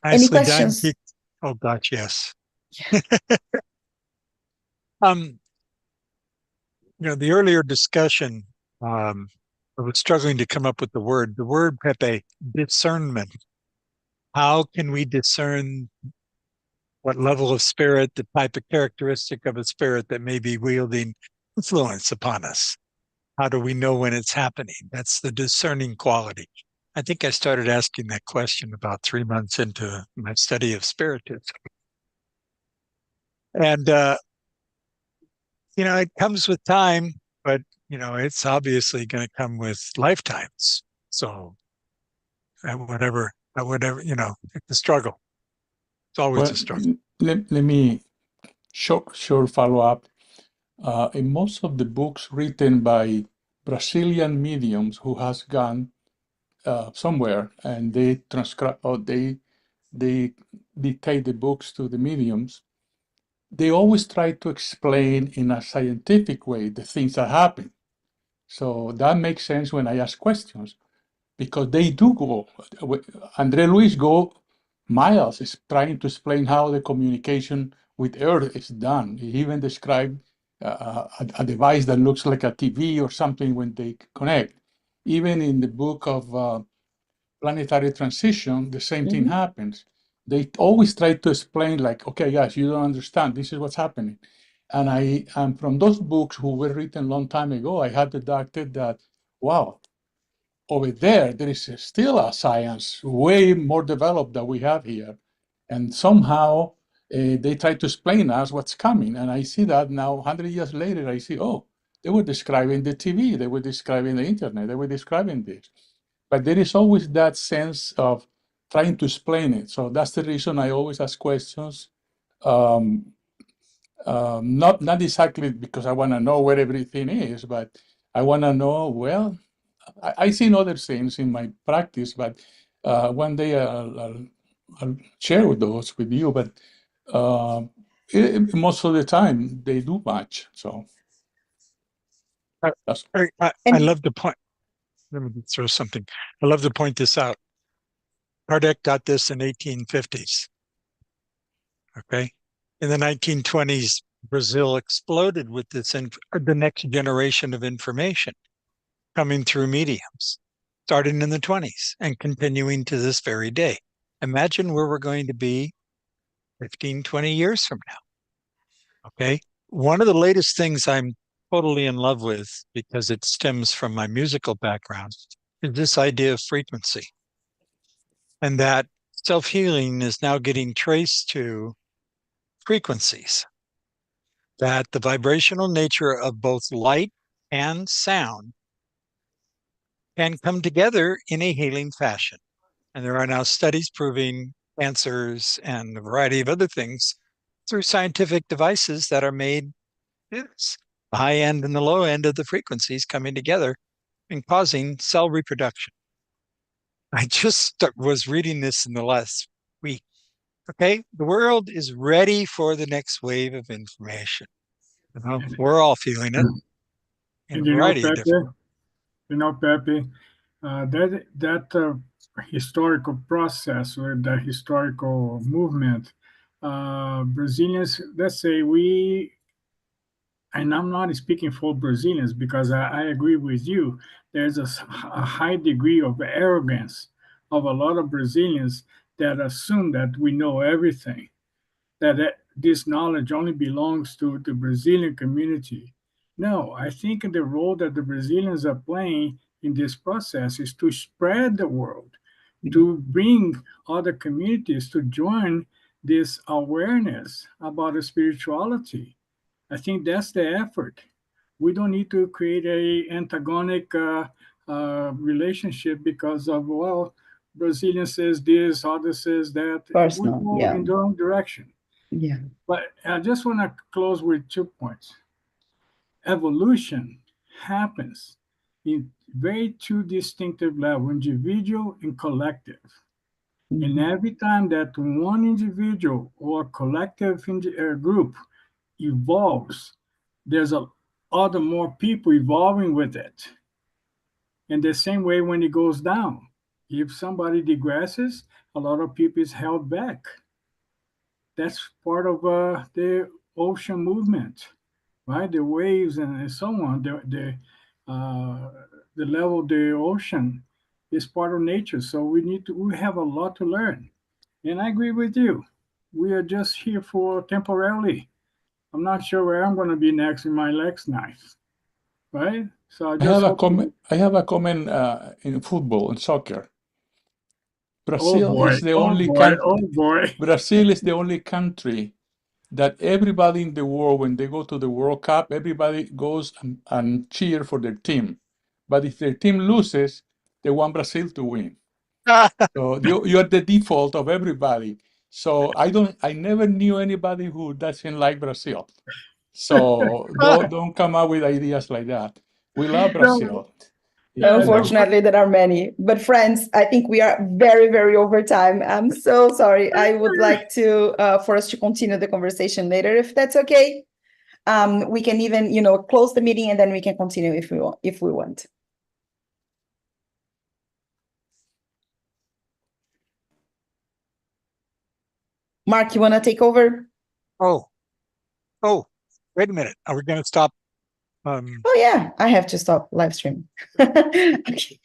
Any questions? Oh gosh, yes. The earlier discussion, I was struggling to come up with the word. The word, Pepe, discernment. How can we discern what level of spirit, the type of characteristic of a spirit that may be wielding influence upon us? How do we know when it's happening? That's the discerning quality. I think I started asking that question about 3 months into my study of spiritism. And, it comes with time, but, it's obviously going to come with lifetimes. So whatever, it's a struggle. It's always a struggle. Let me short follow up. In most of the books written by Brazilian mediums who has gone somewhere and they transcribe or they dictate the books to the mediums, they always try to explain in a scientific way the things that happen. So that makes sense when I ask questions, because they do go. Andre Luis go miles is trying to explain how the communication with Earth is done. He even described a device that looks like a TV or something when they connect. Even in the book of planetary transition, the same thing happens. They always try to explain, like, okay, guys, you don't understand. This is what's happening. And I am from those books who were written a long time ago. I had deducted that, wow, over there is still a science way more developed than we have here. And somehow they try to explain us what's coming. And I see that now, 100 years later, I see, oh, they were describing the TV, they were describing the internet, they were describing this. But there is always that sense of trying to explain it. So that's the reason I always ask questions. Not exactly because I want to know where everything is, but I want to know, well, I seen other things in my practice, but one day I'll share those with you. But most of the time they do match. So that's I love to point. Let me throw something. I love to point this out. Kardec got this in 1850s. Okay. In the 1920s, Brazil exploded with the next generation of information coming through mediums, starting in the 20s and continuing to this very day. Imagine where we're going to be 15, 20 years from now. Okay. One of the latest things I'm totally in love with, because it stems from my musical background, is this idea of frequency. And that self-healing is now getting traced to frequencies, that the vibrational nature of both light and sound can come together in a healing fashion. And there are now studies proving cancers and a variety of other things through scientific devices that are made. It's the high end and the low end of the frequencies coming together and causing cell reproduction. I just was reading this in the last week. Okay, the world is ready for the next wave of information. You know, we're all feeling it in a And you know, variety of Pepe, different. that historical process or that historical movement, Brazilians, let's say and I'm not speaking for Brazilians because I agree with you. There's a high degree of arrogance of a lot of Brazilians that assume that we know everything, that this knowledge only belongs to the Brazilian community. No, I think the role that the Brazilians are playing in this process is to spread the world, to bring other communities to join this awareness about the spirituality. I think that's the effort. We don't need to create a antagonic relationship because of, well, Brazilian says this, other says that. We Personal, go yeah. in the wrong direction. Yeah. But I just want to close with 2 points. Evolution happens in very two distinctive levels, individual and collective. And every time that one individual or collective group evolves, there's a other more people evolving with it. And the same way when it goes down, if somebody digresses, a lot of people is held back. That's part of the ocean movement, right? The waves and so on. The level of the ocean is part of nature. So we have a lot to learn. And I agree with you. We are just here for temporarily. I'm not sure where I'm going to be next in my next life, right? So I I have just a hope. comment. I have a comment in football and soccer. Oh Brazil boy! is the Oh only boy! country. Oh boy! Brazil is the only country that everybody in the world, when they go to the World Cup, everybody goes and cheer for their team. But if their team loses, they want Brazil to win. So you are the default of everybody. So I never knew anybody who doesn't like Brazil. So don't come up with ideas like that. We love No, Brazil. no. Unfortunately, there are many. But friends, I think we are very, very over time. I'm so sorry. I would like to for us to continue the conversation later, if that's okay. We can even, close the meeting and then we can continue if we want. Mark, you want to take over? Oh, wait a minute. Are we going to stop? Oh yeah, I have to stop live stream. Okay.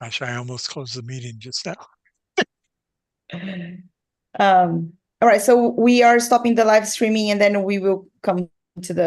Gosh, I almost closed the meeting just now. All right, so we are stopping the live streaming and then we will come to the